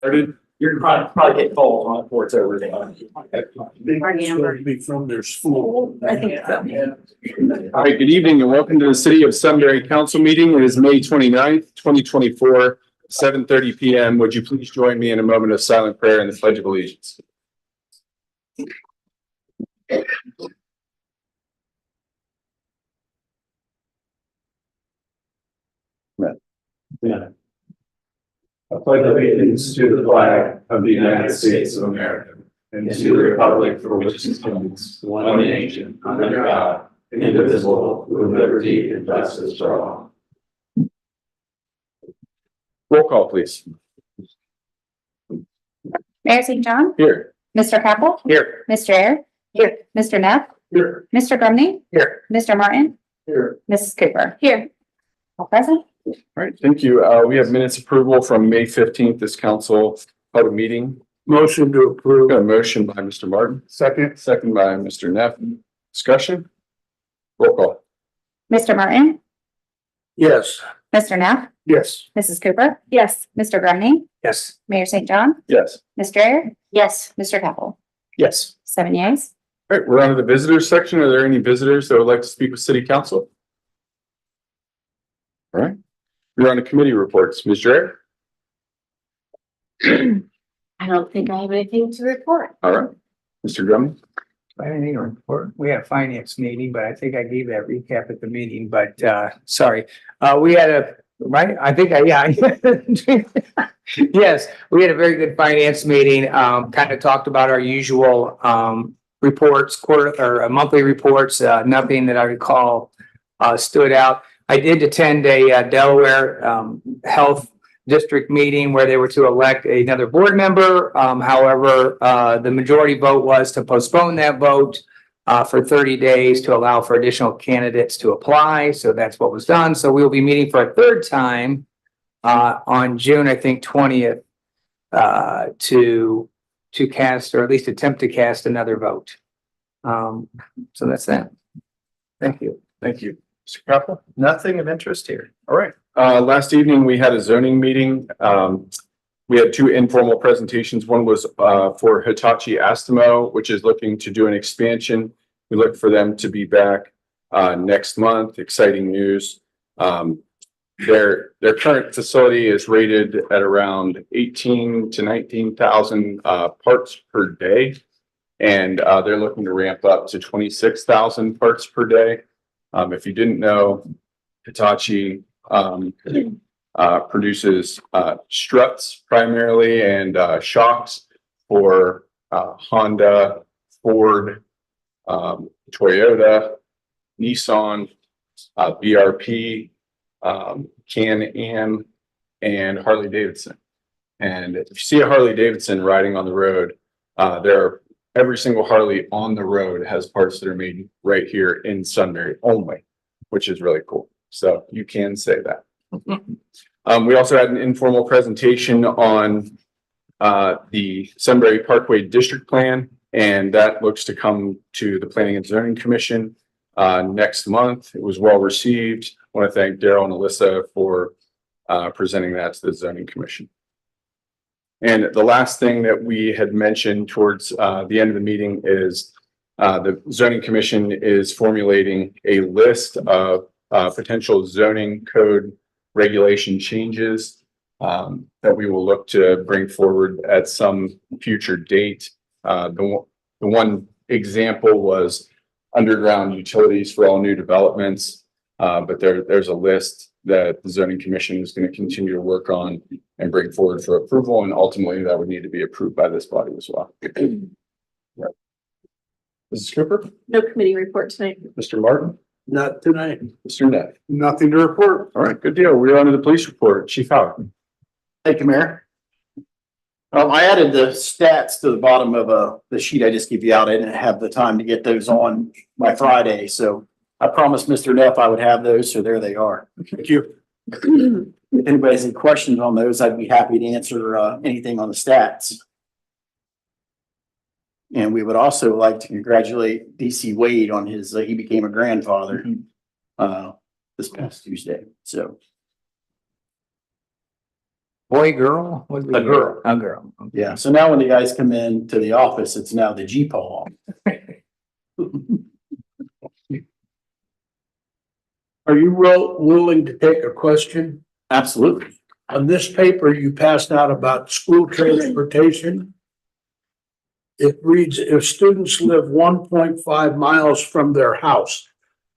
Started. You're probably get calls on it before it's over. They supposed to be from their school. I think so. All right, good evening and welcome to the City of Sunbury Council meeting. It is May 29th, 2024, 7:30 PM. Would you please join me in a moment of silent prayer and the Pledge of Allegiance? Yeah. I pledge allegiance to the flag of the United States of America and to the republic for which it stands, one nation, under God, indivisible, with liberty and justice for all. Roll call, please. Mayor St. John, Here. Mr. Capel, Here. Mr. Air, here, Mr. Neff, Here. Mr. Grumney, Here. Mr. Martin, Here. Mrs. Cooper. Here. All present. All right, thank you. We have minutes approval from May 15th, this council held a meeting. Motion to approve. Got a motion by Mr. Martin, Second. second by Mr. Neff. Discussion? Roll call. Mr. Martin, Yes. Mr. Neff, Yes. Mrs. Cooper. Yes. Mr. Grumney, Yes. Mayor St. John, Yes. Mr. Air. Yes. Mr. Capel. Yes. 7 yeas. All right, we're on to the visitors section. Are there any visitors that would like to speak with city council? All right, we're on to committee reports. Ms. Drayer? I don't think I have anything to report. All right, Mr. Drummond? I didn't need a report. We had a finance meeting, but I think I gave that recap at the meeting, but sorry. We had a, right, I think yeah. Yes, we had a very good finance meeting, kind of talked about our usual reports, quarter or monthly reports, nothing that I recall stood out. I did attend a Delaware Health District meeting where they were to elect another board member. However, the majority vote was to postpone that vote for 30 days to allow for additional candidates to apply. So that's what was done. So we'll be meeting for a third time on June, I think, 20th to cast, or at least attempt to cast another vote. So that's that. Thank you. Thank you. Mr. Capel? Nothing of interest here. All right, last evening we had a zoning meeting. We had two informal presentations. One was for Hitachi Astemo, which is looking to do an expansion. We look for them to be back next month. Exciting news. Their current facility is rated at around 18 to 19,000 parts per day. And they're looking to ramp up to 26,000 parts per day. If you didn't know, Hitachi produces struts primarily and shocks for Honda, Ford, Toyota, Nissan, BRP, Can-Am, and Harley Davidson. And if you see a Harley Davidson riding on the road, every single Harley on the road has parts that are made right here in Sunbury only, which is really cool. So you can say that. We also had an informal presentation on the Sunbury Parkway District Plan, and that looks to come to the Planning and Zoning Commission next month. It was well received. I want to thank Daryl and Alyssa for presenting that to the Zoning Commission. And the last thing that we had mentioned towards the end of the meeting is the Zoning Commission is formulating a list of potential zoning code regulation changes that we will look to bring forward at some future date. The one example was underground utilities for all new developments, but there's a list that the Zoning Commission is going to continue to work on and bring forward for approval, and ultimately that would need to be approved by this body as well. Yeah. Mrs. Cooper? No committee report tonight. Mr. Martin? Not tonight. Mr. Neff? Nothing to report. All right, good deal. We're on to the police report. Chief Howard. Thank you, Mayor. I added the stats to the bottom of the sheet I just gave you out. I didn't have the time to get those on by Friday, so I promised Mr. Neff I would have those, so there they are. Thank you. If anybody has any questions on those, I'd be happy to answer anything on the stats. And we would also like to congratulate DC Wade on his, he became a grandfather this past Tuesday, so. Boy, girl? What did we A girl. get? A girl. Yeah, so now when the guys come in to the office, it's now the G-Paw. Are you willing to take a question? Absolutely. On this paper you passed out about school transportation, it reads, if students live 1.5 miles from their house.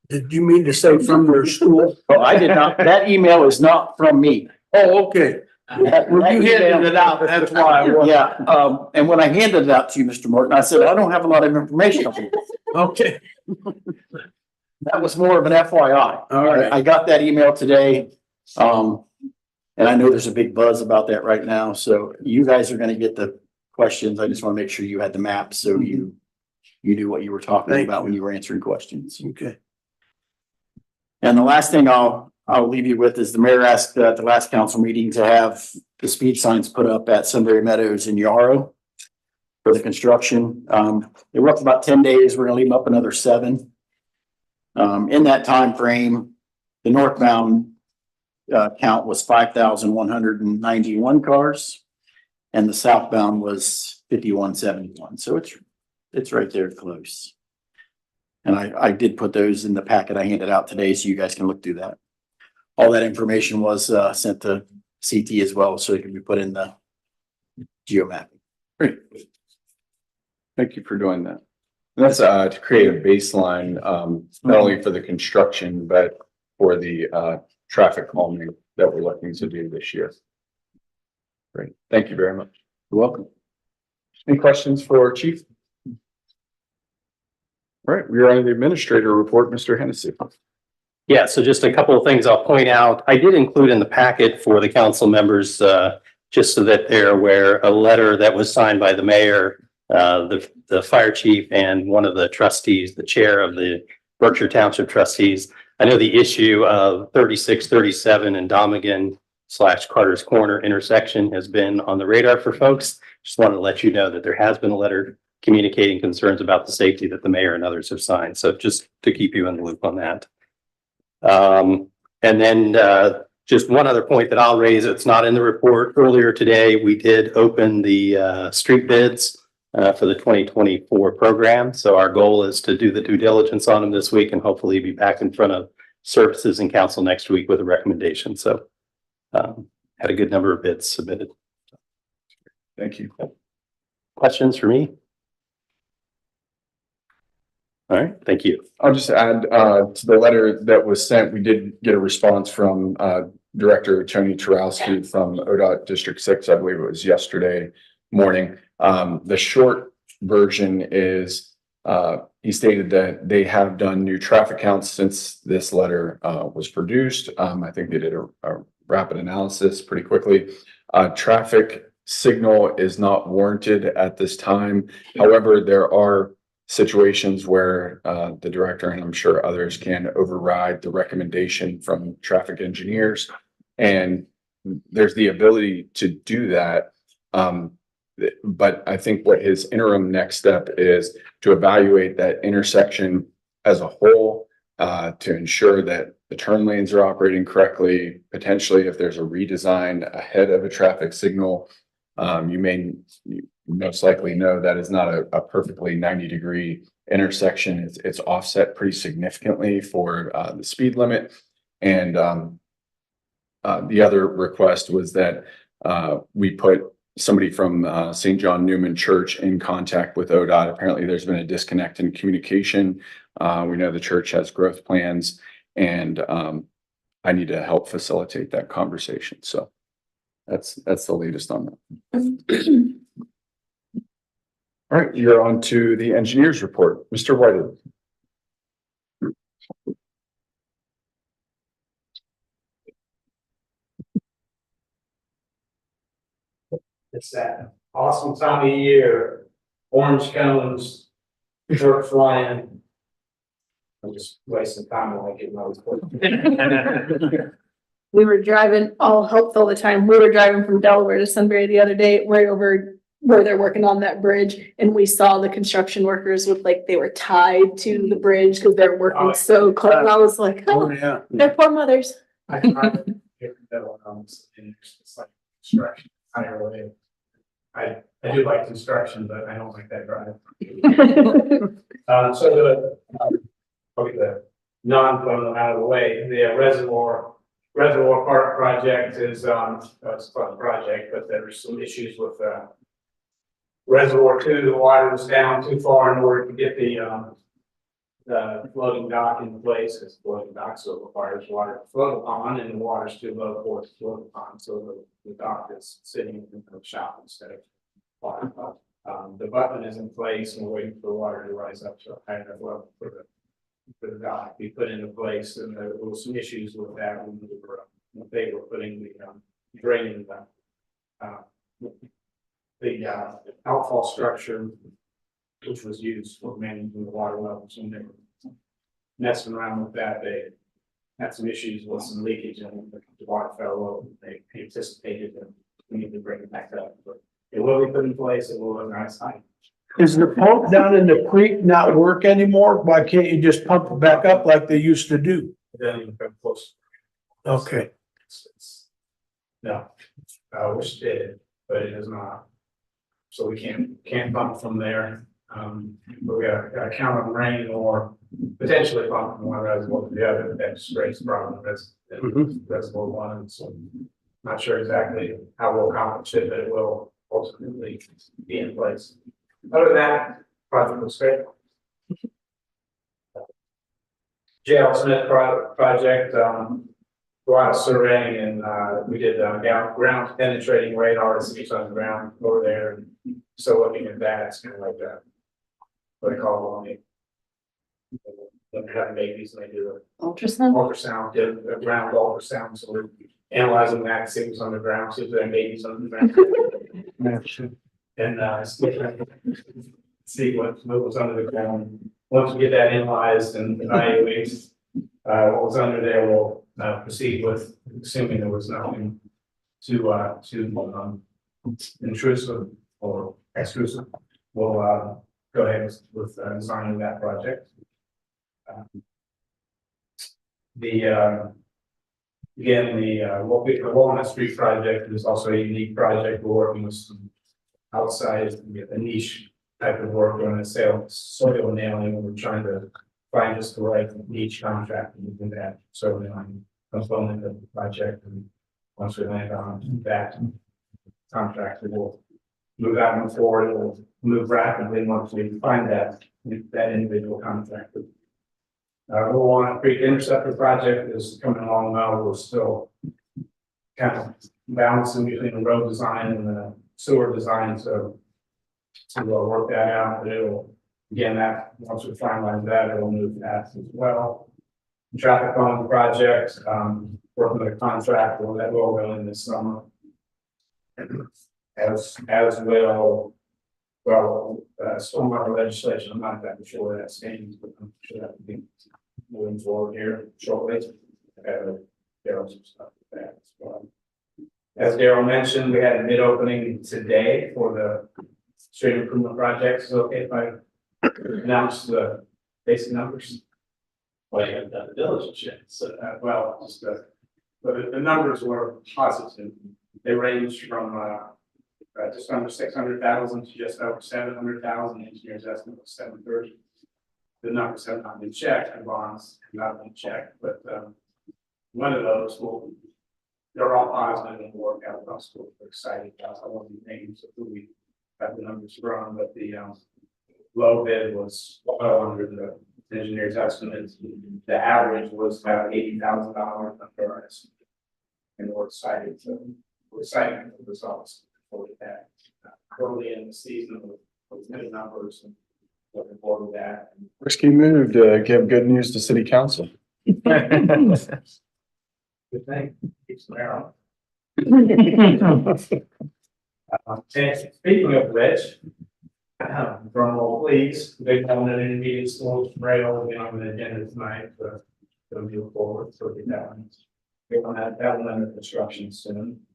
Did you mean to say from their school? Oh, I did not, that email is not from me. Oh, okay. That- Well, that you handed email- it out, that's why I was. Yeah, and when I handed it out to you, Mr. Morton, I said, I don't have a lot of information on you. Okay, That was more of an FYI. all right. I got that email today. And I know there's a big buzz about that right now, so you guys are gonna get the questions. I just want to make sure you had the map, so you knew what you were talking Thank about you. when you were answering questions. Okay. And the last thing I'll leave you with is the mayor asked at the last council meeting to have the speed signs put up at Sunbury Meadows in Yarrow for the construction. They were up about 10 days. We're gonna leave them up another 7. In that time frame, the northbound count was 5,191 cars, and the southbound was 5,171. So it's right there close. And I did put those in the packet I handed out today, so you guys can look through that. All that information was sent to CT as well, so it can be put in the geomapping. Great. Thank you for doing that. That's to create a baseline, not only for the construction, but for the traffic calming that we're looking to do this year. Great. Thank you very much. You're welcome. Any questions for Chief? All right, we are on the administrator report, Mr. Hennessy. Yeah, so just a couple of things I'll point out. I did include in the packet for the council members, just so that they're aware, a letter that was signed by the mayor, the fire chief, and one of the trustees, the chair of the Berkshire Township trustees. I know the issue of 3637 and Domigan/Carter's Corner intersection has been on the radar for folks. Just wanted to let you know that there has been a letter communicating concerns about the safety that the mayor and others have signed. So just to keep you in the loop on that. And then just one other point that I'll raise, it's not in the report. Earlier today, we did open the street bids for the 2024 program. So our goal is to do the due diligence on them this week and hopefully be back in front of services and council next week with a recommendation. So had a good number of bids submitted. Thank you. Questions for me? All right, thank you. I'll just add to the letter that was sent, we did get a response from Director Tony Turowski from ODOT District 6, I believe it was yesterday morning. The short version is he stated that they have done new traffic counts since this letter was produced. I think they did a rapid analysis pretty quickly. Traffic signal is not warranted at this time. However, there are situations where the director and I'm sure others can override the recommendation from traffic engineers. And there's the ability to do that. But I think what his interim next step is to evaluate that intersection as a whole, to ensure that the turn lanes are operating correctly. Potentially, if there's a redesign ahead of a traffic signal, you most likely know that is not a perfectly 90-degree intersection. It's offset pretty significantly for the speed limit. And the other request was that we put somebody from St. John Newman Church in contact with ODOT. Apparently there's been a disconnect in communication. We know the church has growth plans and I need to help facilitate that conversation. So that's the latest on that. All right, you're on to the engineer's report. Mr. Whitehead. It's that awesome time of year, orange cones, dirt flying. I'm just wasting time while I get my report. We were driving, all helped all the time. We were driving from Delaware to Sunbury the other day, right over where they're working on that bridge. And we saw the construction workers with like, they were tied to the bridge because they're working so close. And I was like, Oh, oh, yeah. they're poor mothers. I tried to get that on, and it's like construction entirely. I do like construction, but I don't like that drive. So probably the non-fun out of the way, the Reservoir Park project is, it's a fun project, but there's some issues with, Reservoir 2, the water was down too far in order to get the floating dock in place, because floating dock so requires water to float upon, and the water's too low for it to float upon, so the dock is sitting in the shop instead of water. The button is in place, and we're waiting for the water to rise up to a high enough level for the dock to be put into place, and there was some issues with that when they were putting the draining the outfall structure, which was used for managing the water levels, and they were messing around with that. They had some issues with some leakage, and the water fell low. They anticipated that we need to bring it back up, but it will be put in place. It will look nice. Is the pump down in the creek not work anymore? Why can't you just pump it back up like they used to do? It doesn't even come close. Okay. No, I wish it did, but it is not. So we can't bump from there. But we gotta count on rain or potentially bump from one reservoir to the other. That's raised the problem. That's reservoir one. So not sure exactly how we'll accomplish it, but it will ultimately be in place. Other than that, project was great. JL Smith project, a lot of surveying, and we did ground penetrating radar to see what's on the ground over there. So looking at that, it's kind of like what they call when they're having babies and they do ultrasound, did a ground ultrasound. So we're analyzing that, see what's on the ground, see if there are babies on the ground. And see what was under the ground. Once we get that analyzed and evaluate what was under there, we'll proceed with, assuming there was nothing too intrusive or extrusive. We'll go ahead with designing that project. Again, the Walnut Street project is also a unique project. We're working with some outside, a niche type of work on a soil nailing. We're trying to find just the right niche contract to do that soil nailing component of the project. And once we land on that contract, we will move out and forward. It will move rapidly once we find that individual contractor. Walnut Creek Interceptor project is coming along well. We're still kind of balancing between the road design and the sewer design, so we'll work that out. But it'll, again, that once we finalize that, it'll move fast as well. The traffic calming project, working with a contractor that will go in this summer. As will, stormwater legislation. I'm not that sure where that stands, but I'm sure that will be moving forward here shortly. There some stuff with that as well. As Daryl mentioned, we had a bid opening today for the street improvement project. So if I announce the basic numbers. Well, you haven't done the diligence yet. So, but the numbers were positive. They ranged from just under 600,000 to just over 700,000. Engineers estimate was 730. The numbers have not been checked, and bonds have not been checked, but one of those they're all positive and work out. We're excited about all the names of who we have the numbers from, but the low bid was well under the engineer's estimates. The average was about $80,000 under our estimate, and we're excited for the results for that early in the season with many numbers, and looking forward to that. Risky move to give good news to city council. Good thing, keeps them around. And speaking of which, drum roll please, big one in the meeting schools, rail, will be on the agenda tonight, so move forward, so get that one. That one under construction soon.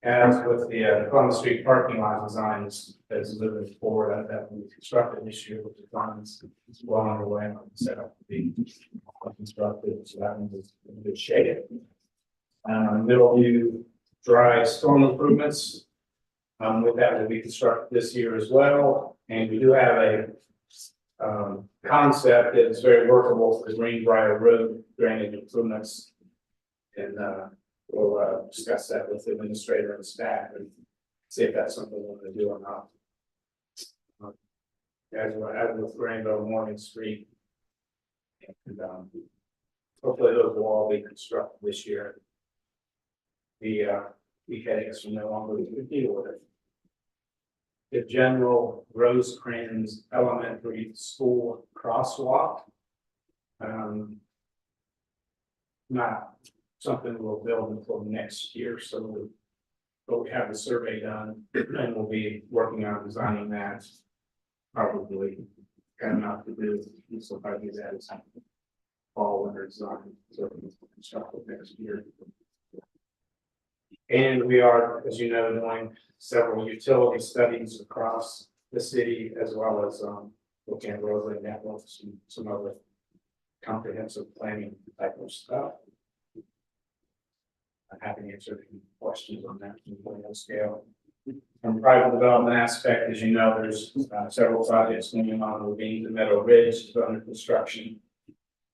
As with the Columbus Street parking lot design is moving forward, that will be constructed this year, with the funds is well underway on the setup to be constructed, so that one is in good shape. Middleview dry storm improvements. With that will be constructed this year as well, and we do have a concept that is very workable for the Greenbrier Road drainage improvements. And we'll discuss that with the administrator and staff and see if that's something we want to do or not. As with Rainbow Morning Street. And hopefully those will all be constructed this year. The headings will no longer be deal with it. The General Rosecrans Elementary School crosswalk. Not something we'll build until next year, so but we have the survey done and we'll be working on designing that. Probably got enough to do, so if I do that, it's fall winter design, so construct it next year. And we are, as you know, doing several utility studies across the city, as well as looking at roadway networks and some other comprehensive planning type of stuff. I'm happy to answer any questions on that from the scale. From private development aspect, as you know, there's several projects going on. Ravine to Meadow Ridge is under construction.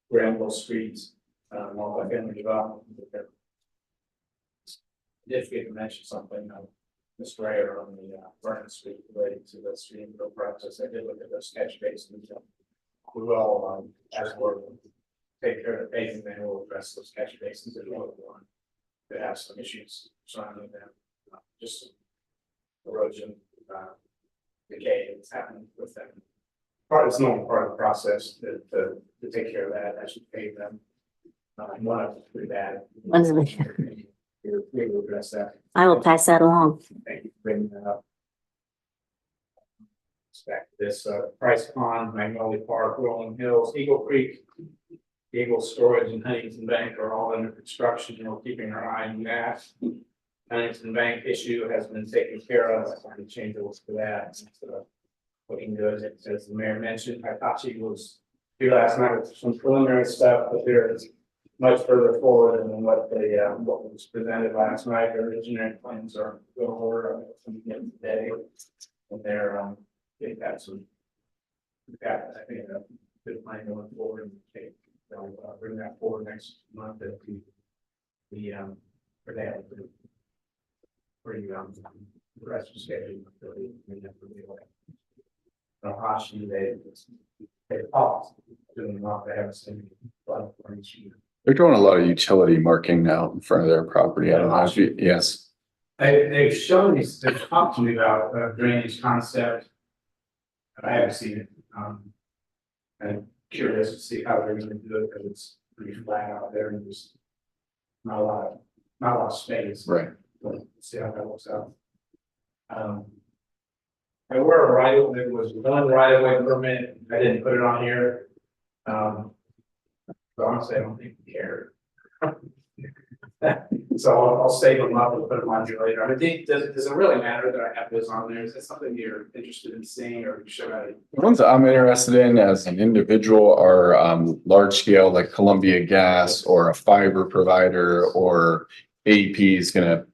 Granville Street, multi-family development. Did forget to mention something, Mr. Rayer on the Vernon Street related to the stream flow process. I did look at those catch basins. We will, as we're take care of the paving, then we'll address those catch basins as well. That have some issues surrounding them, just erosion, decay that's happening with them. It's normal part of the process to take care of that. I should pay them. One of them pretty bad. We will address that. I will pass that along. Thank you for bringing that up. Back to this, Price Pond, Magnolia Park, Rolling Hills, Eagle Creek, Eagle Storage and Huntington Bank are all under construction, and we're keeping our eye on that. Huntington Bank issue has been taken care of. I'm trying to change the list for that. Looking good, as the mayor mentioned. I thought she was here last night with some preliminary stuff, but there is much further forward than what was presented last night. Their engineering plans are going over again today, and they've got some. We've got, I think, a good plan going forward, and they'll bring that forward next month at the for that. Pretty the rest of schedule. They paused doing what they haven't seen. They're doing a lot of utility marking now in front of their property. I don't know if you, yes. They've shown these, they've talked to me about drainage concept. I haven't seen it. I'm curious to see how they're going to do it, because it's pretty flat out there and just not a lot of space. Right. We'll see how that works out. There was one right of way permit. I didn't put it on here. So honestly, I don't think we care. So I'll save them up and put them on here later. I mean, does it really matter that I have those on there? Is that something you're interested in seeing, or should I? The ones that I'm interested in as an individual are large scale, like Columbia Gas or a fiber provider, or AEP is gonna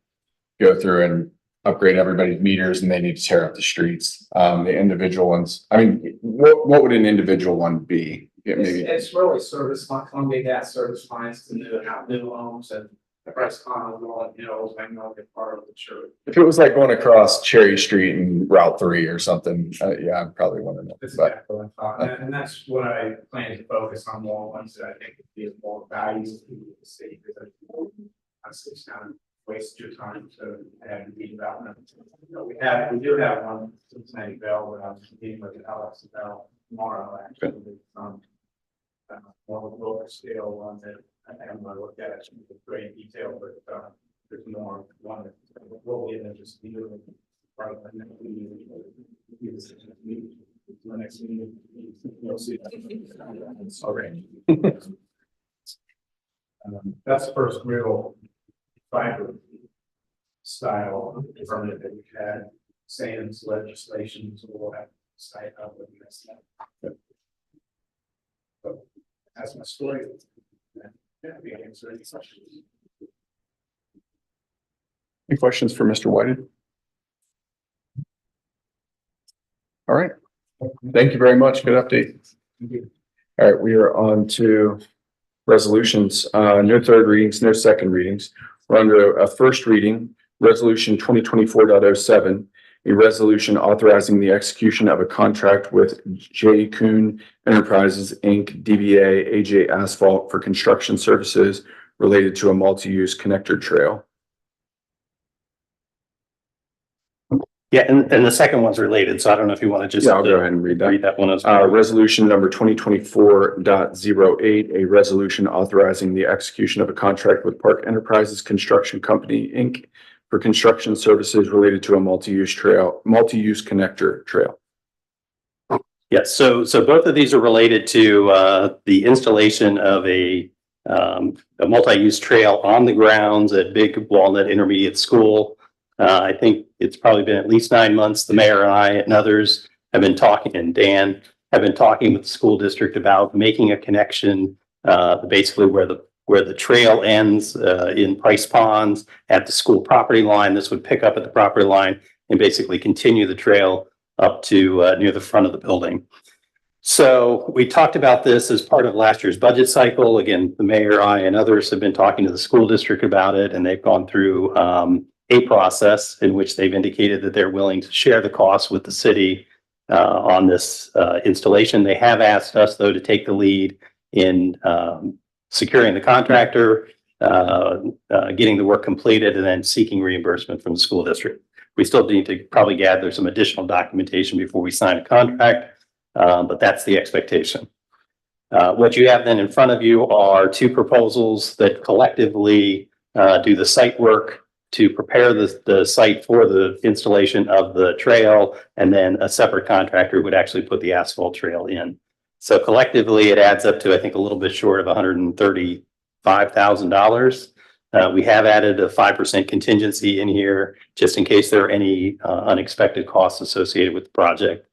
go through and upgrade everybody's meters and they need to tear up the streets. The individual ones, I mean, what would an individual one be? Yeah, maybe. It's really service line, Columbia Gas service lines to new homes, and the Price Pond, Rolling Hills, Magnolia Park of the church. If it was like going across Cherry Street and Route 3 or something, yeah, I probably want to know. That's But exactly what I thought, and that's what I plan to focus on, more ones that I think would be of more value to the city, because it's kind of waste your time to have to be development. We do have one, Cincinnati Bell, but I'm meeting with Alex about tomorrow, actually. One with lower scale one that I haven't looked at it in great detail, but there's more one that will be just you. Part of the next meeting, you'll see that. Already. That's the first real fiber style permit that we've had. Sans legislation, so we'll have to cite up with this. So that's my story. Yeah, we can answer any questions. Any questions for Mr. Whited? All right. Thank you very much. Good update. All right, we are on to resolutions. No third readings, no second readings. We're under a first reading, resolution 2024.07, a resolution authorizing the execution of a contract with J. Kuhn Enterprises, Inc., DBA AJ Asphalt for construction services related to a multi-use connector trail. Yeah, and the second one's related, so I don't know if you want to just Yeah, I'll go ahead and read that. read that one as Resolution number 2024.08, a resolution authorizing the execution of a contract with Park Enterprises Construction Company, Inc. for construction services related to a multi-use connector trail. Yes, so both of these are related to the installation of a multi-use trail on the grounds at Big Walnut Intermediate School. I think it's probably been at least 9 months. The mayor and I and others have been talking, and Dan have been talking with the school district about making a connection, basically where the trail ends in Price Ponds at the school property line. This would pick up at the property line and basically continue the trail up to near the front of the building. So we talked about this as part of last year's budget cycle. Again, the mayor, I, and others have been talking to the school district about it, and they've gone through a process in which they've indicated that they're willing to share the costs with the city on this installation. They have asked us, though, to take the lead in securing the contractor, getting the work completed, and then seeking reimbursement from the school district. We still need to probably gather some additional documentation before we sign a contract, but that's the expectation. What you have then in front of you are two proposals that collectively do the site work to prepare the site for the installation of the trail, and then a separate contractor would actually put the asphalt trail in. So collectively, it adds up to, I think, a little bit short of $135,000. We have added a 5% contingency in here, just in case there are any unexpected costs associated with the project.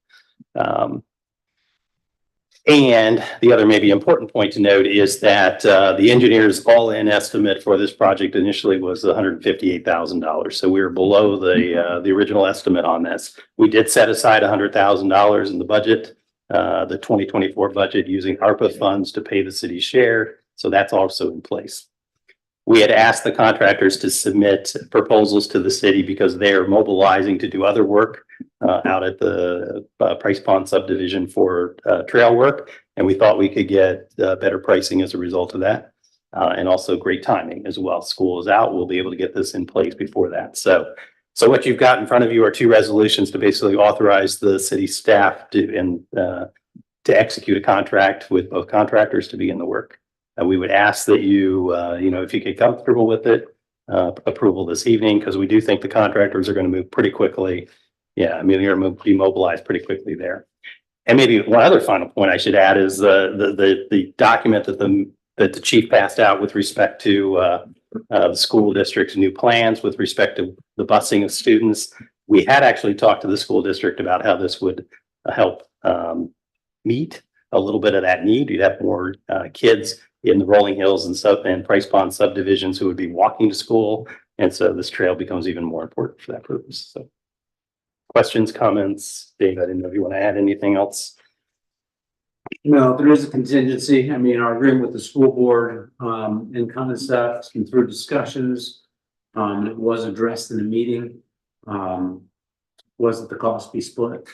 And the other maybe important point to note is that the engineer's all-in estimate for this project initially was $158,000. So we were below the original estimate on this. We did set aside $100,000 in the budget, the 2024 budget, using ARPA funds to pay the city's share. So that's also in place. We had asked the contractors to submit proposals to the city because they are mobilizing to do other work out at the Price Pond subdivision for trail work. And we thought we could get better pricing as a result of that. And also great timing as well. School is out. We'll be able to get this in place before that. So what you've got in front of you are two resolutions to basically authorize the city staff to execute a contract with both contractors to begin the work. We would ask that you, if you get comfortable with it, approval this evening, because we do think the contractors are going to move pretty quickly. Yeah, I mean, they're going to be mobilized pretty quickly there. And maybe one other final point I should add is the document that the chief passed out with respect to the school district's new plans with respect to the busing of students. We had actually talked to the school district about how this would help meet a little bit of that need. You'd have more kids in the Rolling Hills and Price Pond subdivisions who would be walking to school. And so this trail becomes even more important for that purpose. So questions, comments? Dave, I didn't know if you want to add anything else. No, there is a contingency. I mean, our agreement with the school board and concepts and through discussions, it was addressed in the meeting. Wasn't the cost be split?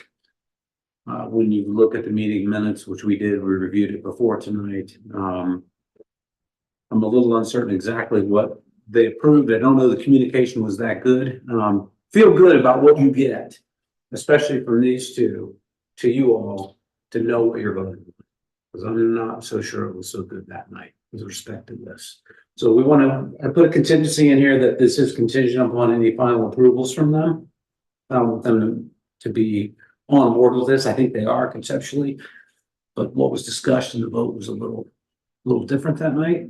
When you look at the meeting minutes, which we did, we reviewed it before tonight. I'm a little uncertain exactly what they approved. I don't know the communication was that good. Feel good about what you get, especially from these two, to you all, to know what you're voting on. Because I'm not so sure it was so good that night with respect to this. So we want to put a contingency in here that this is contingent upon any final approvals from them. Them to be on board with this. I think they are conceptually, but what was discussed in the vote was a little different that night.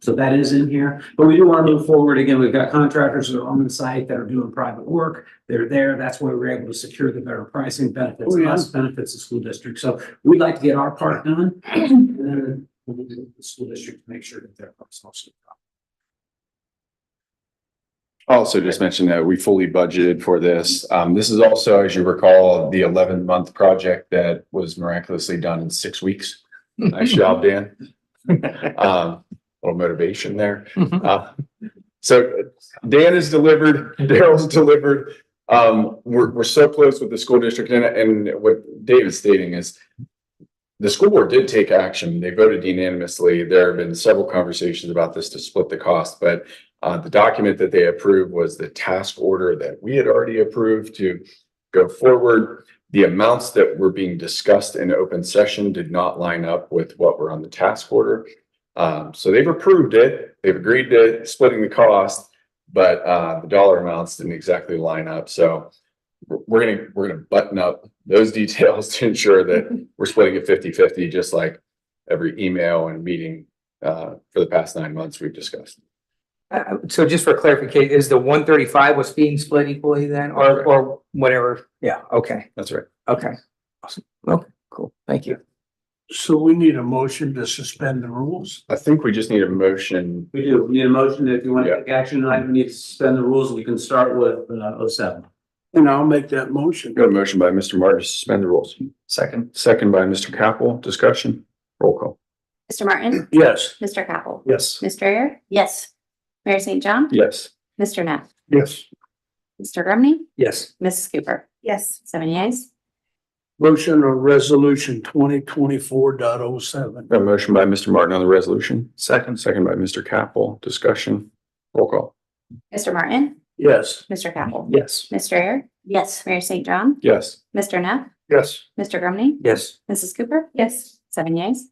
So that is in here, but we do want to move forward. Again, we've got contractors that are on the site that are doing private work. They're there. That's where we're able to secure the better pricing, benefits us, benefits the school district. So we'd like to get our part done, and then we'll do the school district to make sure that their part's also. Also just mention that we fully budgeted for this. This is also, as you recall, the 11-month project that was miraculously done in 6 weeks. Nice job, Dan. Little motivation there. So Dan has delivered, Daryl's delivered. We're so close with the school district and what David's stating is the school board did take action. They voted unanimously. There have been several conversations about this to split the cost, but the document that they approved was the task order that we had already approved to go forward. The amounts that were being discussed in open session did not line up with what were on the task order. So they've approved it. They've agreed to splitting the cost, but the dollar amounts didn't exactly line up. So we're gonna button up those details to ensure that we're splitting it 50-50, just like every email and meeting for the past 9 months we've discussed. So just for clarification, is the 135 was being split equally then, or whatever? Yeah, okay, That's right. okay. Awesome. Okay, cool. Thank you. So we need a motion to suspend the rules. I think we just need a motion. We do. We need a motion. If you want Yeah. to take action tonight, we need to suspend the rules. We can start with 07. And I'll make that motion. Got a motion by Mr. Martin to suspend the rules. Second by Mr. Capel. Discussion. Roll call. Mr. Martin, Yes. Mr. Capel, Yes. Ms. Strayer. Yes. Mayor St. John, Yes. Mr. Neff, Yes. Mr. Grumney, Yes. Mrs. Cooper, Yes. 7 yeas. Motion or resolution 2024.07. Got a motion by Mr. Martin on the resolution. Second by Mr. Capel. Discussion. Roll call. Mr. Martin, Yes. Mr. Capel, Yes. Ms. Strayer. Yes. Mayor St. John, Yes. Mr. Neff, Yes. Mr. Grumney, Yes. Mrs. Cooper, Yes. 7 yeas.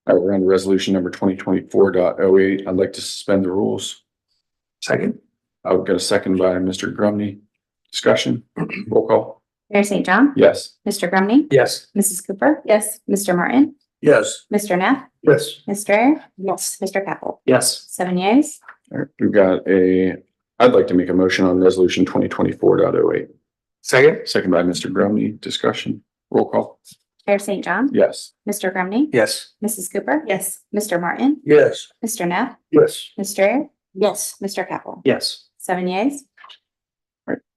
All right, we're on to resolution number 2024.08. I'd like to suspend the rules. Second. I'll get a second by Mr. Grumney. Discussion. Roll call. Mayor St. John, Yes. Mr. Grumney, Yes. Mrs. Cooper, Yes. Mr. Martin, Yes. Mr. Neff, Yes. Ms. Strayer. Yes. Mr. Capel, Yes. 7 yeas. All right, I'd like to make a motion on resolution 2024.08. Second. Second by Mr. Grumney. Discussion. Roll call. Mayor St. John, Yes. Mr. Grumney, Yes. Mrs. Cooper, Yes. Mr. Martin, Yes. Mr. Neff, Yes. Ms. Strayer. Yes. Mr. Capel, Yes. 7 yeas.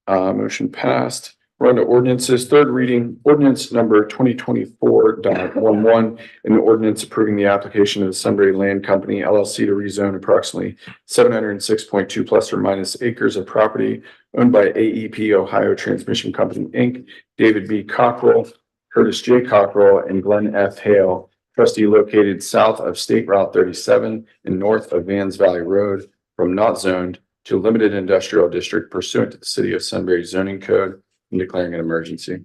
Motion passed. We're on to ordinances. Third reading, ordinance number 2024.11, an ordinance approving the application of the Sunbury Land Company LLC to rezone approximately 706.2 plus or minus acres of property owned by AEP Ohio Transmission Company, Inc., David B. Cockrell, Curtis J. Cockrell, and Glenn F. Hale, trustee located south of State Route 37 and north of Vans Valley Road, from not zoned to limited industrial district pursuant to the city of Sunbury zoning code and declaring an emergency.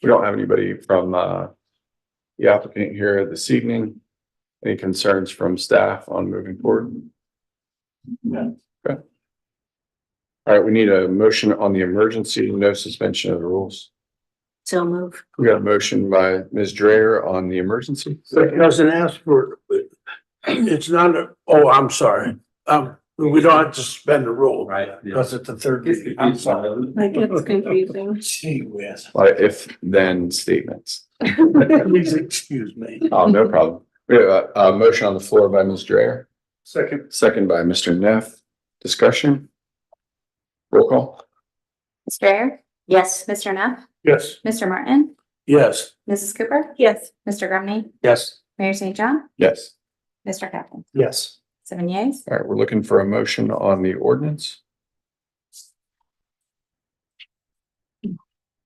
We don't have anybody from the applicant here this evening. Any concerns from staff on moving forward? No. Okay. All right, we need a motion on the emergency, no suspension of the rules. So move. We got a motion by Ms. Dreyer on the emergency. It doesn't ask for, it's not, I'm sorry. We don't have to suspend the rule. Right. Because it's the third. reading. I'm sorry. Like, it's confusing. Gee whiz. If then statements. Please excuse me. Oh, no problem. We have a motion on the floor by Ms. Dreyer, Second. second by Mr. Neff. Discussion? Roll call? Ms. Strayer. Yes. Mr. Neff, Yes. Mr. Martin, Yes. Mrs. Cooper, Yes. Mr. Grumney, Yes. Mayor St. John, Yes. Mr. Capel, Yes. 7 yeas. All right, we're looking for a motion on the ordinance.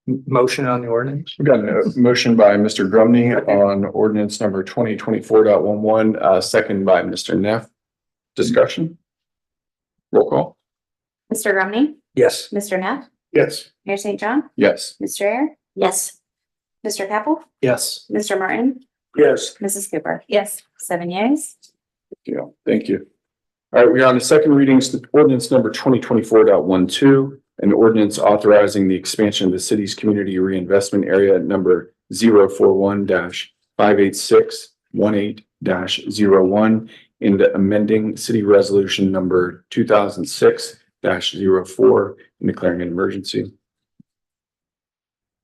Motion on the ordinance. We got a motion by Mr. Grumney on ordinance number 2024.11, second by Mr. Neff. Discussion? Roll call? Mr. Grumney, Yes. Mr. Neff, Yes. Mayor St. John, Yes. Ms. Strayer. Yes. Mr. Capel, Yes. Mr. Martin, Yes. Mrs. Cooper, Yes. 7 yeas. Yeah, thank you. All right, we are on the second readings, ordinance number 2024.12, an ordinance authorizing the expansion of the city's community reinvestment area at number 041-586-18-01 and amending city resolution number 2006-04 and declaring an emergency.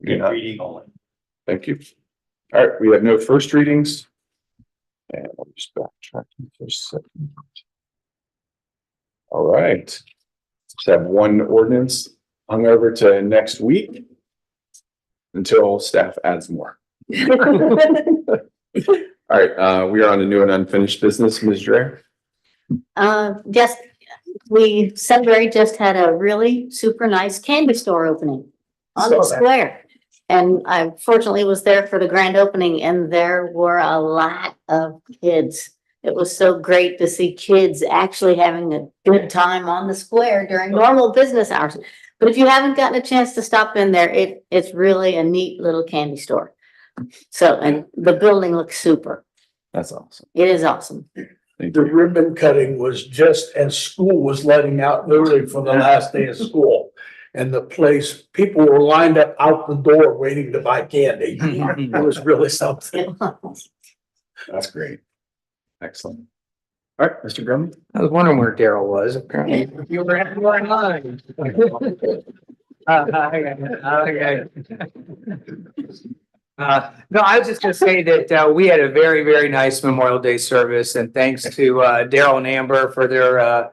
Reading only. Thank you. All right, we have no first readings. And I'll just backtrack for a second. All right. Just have one ordinance hung over to next week until staff adds more. All right, we are on to new and unfinished business, Ms. Dreher. Just, Sudbury just had a really super nice candy store opening on the square. And I fortunately was there for the grand opening and there were a lot of kids. It was so great to see kids actually having a good time on the square during normal business hours. But if you haven't gotten a chance to stop in there, it's really a neat little candy store. So, and the building looks super. That's awesome. It is awesome. Thank The you. ribbon cutting was just as school was letting out literally for the last day of school. And the place, people were lined up out the door waiting to buy candy. It was really something. That's great. Excellent. All right, Mr. Grumman. I was wondering where Daryl was. Apparently, you were in line. Okay. No, I was just gonna say that we had a very, very nice Memorial Day service, and thanks to Daryl and Amber for their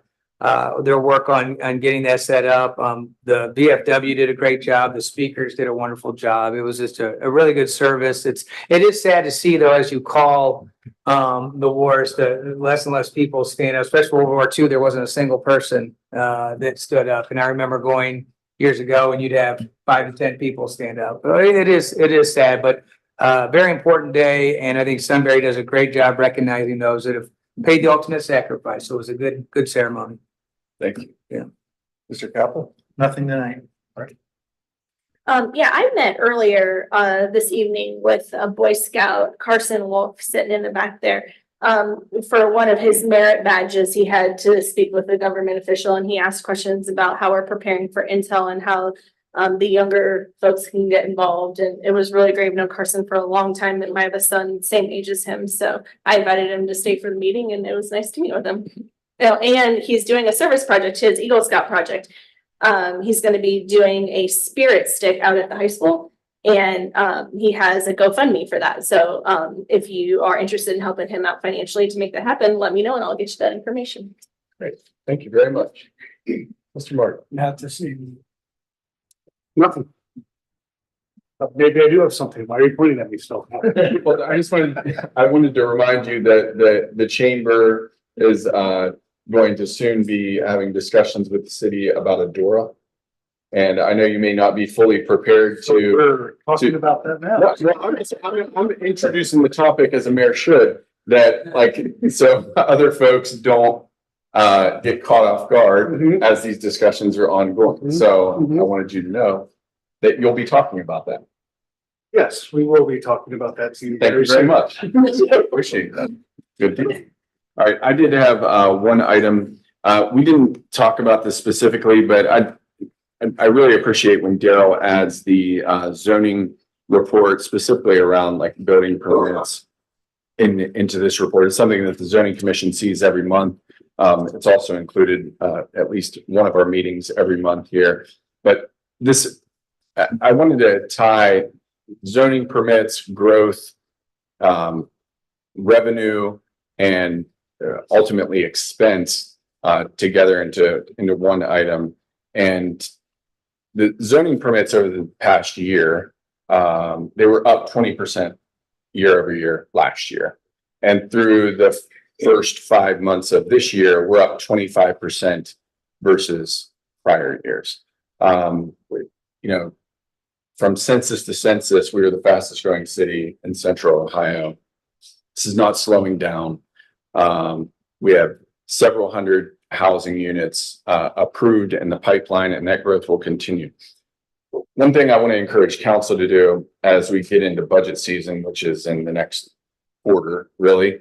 work on getting that set up. The VFW did a great job. The speakers did a wonderful job. It was just a really good service. It is sad to see though, as you call the wars, the less and less people stand up, especially World War II. There wasn't a single person that stood up, and I remember going years ago and you'd have 5 to 10 people stand up. It is sad, but very important day. And I think Sunbury does a great job recognizing those that have paid the ultimate sacrifice. So it was a good ceremony. Thank you. Yeah. Mr. Capel? Nothing tonight. Yeah, I met earlier this evening with a Boy Scout, Carson Wolf, sitting in the back there. For one of his merit badges, he had to speak with a government official and he asked questions about how we're preparing for Intel and how the younger folks can get involved. And it was really great. I've known Carson for a long time, and I have a son same age as him. So I invited him to stay for the meeting and it was nice to meet with him. And he's doing a service project, his Eagle Scout project. He's going to be doing a spirit stick out at the high school. And he has a GoFundMe for that. So if you are interested in helping him out financially to make that happen, let me know and I'll get you that information. Great. Thank you very much. Mr. Martin? Not to see. Nothing. Maybe I do have something. Why are you pointing at me still? Well, I wanted to remind you that the chamber is going to soon be having discussions with the city about a DORA. And I know you may not be fully prepared to. We're talking about that now. No, I'm introducing the topic as a mayor should, that like, so other folks don't get caught off guard as these discussions are ongoing. So I wanted you to know that you'll be talking about that. Yes, we will be talking about that too. Thank you very much. Appreciate that. Good deal. All right, I did have one item. We didn't talk about this specifically, but I really appreciate when Daryl adds the zoning report specifically around like building permits into this report. It's something that the zoning commission sees every month. It's also included at least one of our meetings every month here. But this, I wanted to tie zoning permits, growth, revenue, and ultimately expense together into one item. And the zoning permits over the past year, they were up 20% year over year last year. And through the first 5 months of this year, we're up 25% versus prior years. From census to census, we are the fastest growing city in central Ohio. This is not slowing down. We have several hundred housing units approved in the pipeline, and that growth will continue. One thing I want to encourage council to do as we get into budget season, which is in the next quarter, really,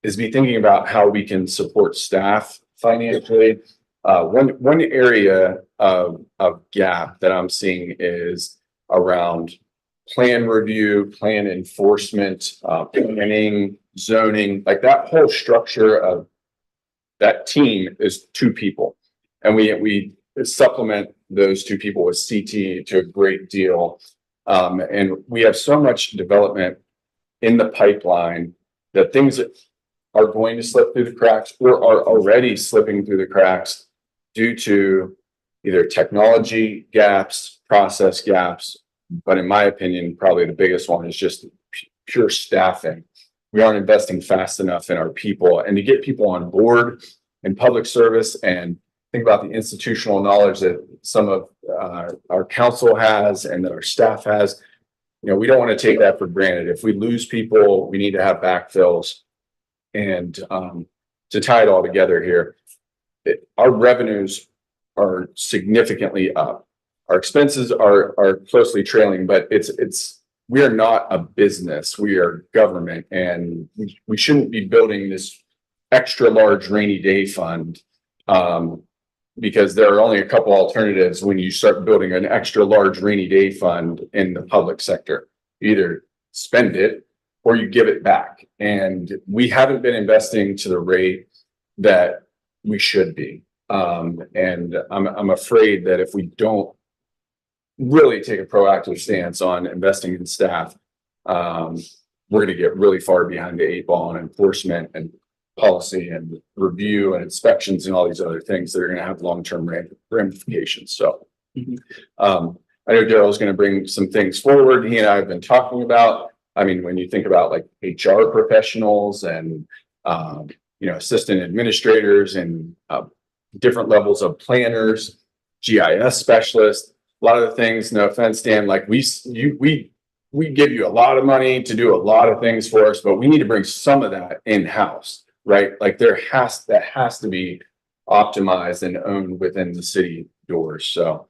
is be thinking about how we can support staff financially. One area of gap that I'm seeing is around plan review, plan enforcement, planning, zoning, like that whole structure of that team is 2 people. And we supplement those 2 people with CT to a great deal. And we have so much development in the pipeline that things are going to slip through the cracks or are already slipping through the cracks due to either technology gaps, process gaps, but in my opinion, probably the biggest one is just pure staffing. We aren't investing fast enough in our people, and to get people on board in public service and think about the institutional knowledge that some of our council has and that our staff has. You know, we don't want to take that for granted. If we lose people, we need to have backfills. And to tie it all together here, our revenues are significantly up. Our expenses are closely trailing, but we are not a business. We are government, and we shouldn't be building this extra large rainy day fund. Because there are only a couple alternatives when you start building an extra large rainy day fund in the public sector. Either spend it or you give it back. And we haven't been investing to the rate that we should be. And I'm afraid that if we don't really take a proactive stance on investing in staff, we're going to get really far behind the 8 ball on enforcement and policy and review and inspections and all these other things that are going to have long-term ramifications. So I know Daryl's going to bring some things forward. He and I have been talking about. I mean, when you think about like HR professionals and assistant administrators and different levels of planners, GIS specialists, a lot of the things, no offense, Dan, like we give you a lot of money to do a lot of things for us, but we need to bring some of that in-house. Right? Like that has to be optimized and owned within the city doors. So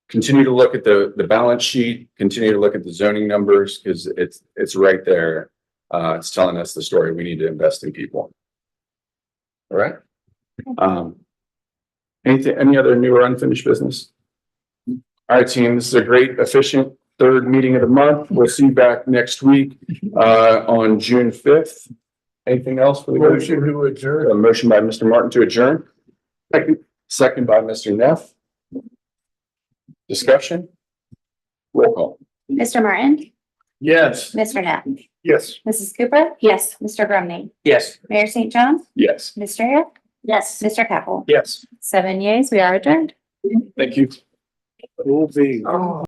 continue to look at the balance sheet, continue to look at the zoning numbers because it's right there. It's telling us the story. We need to invest in people. All right. Any other new or unfinished business? All right, team. This is a great, efficient third meeting of the month. We'll see you back next week on June 5th. Anything else for the Motion to adjourn. A motion by Mr. Martin to adjourn. Second by Mr. Neff. Discussion. Roll call. Mr. Martin, Yes. Mr. Knapp, Yes. Mrs. Cooper. Yes. Mr. Grumney, Yes. Mayor St. John, Yes. Mr. Hill, Yes. Mr. Capel. Yes. 7 yeas, we are adjourned. Thank you. Will be.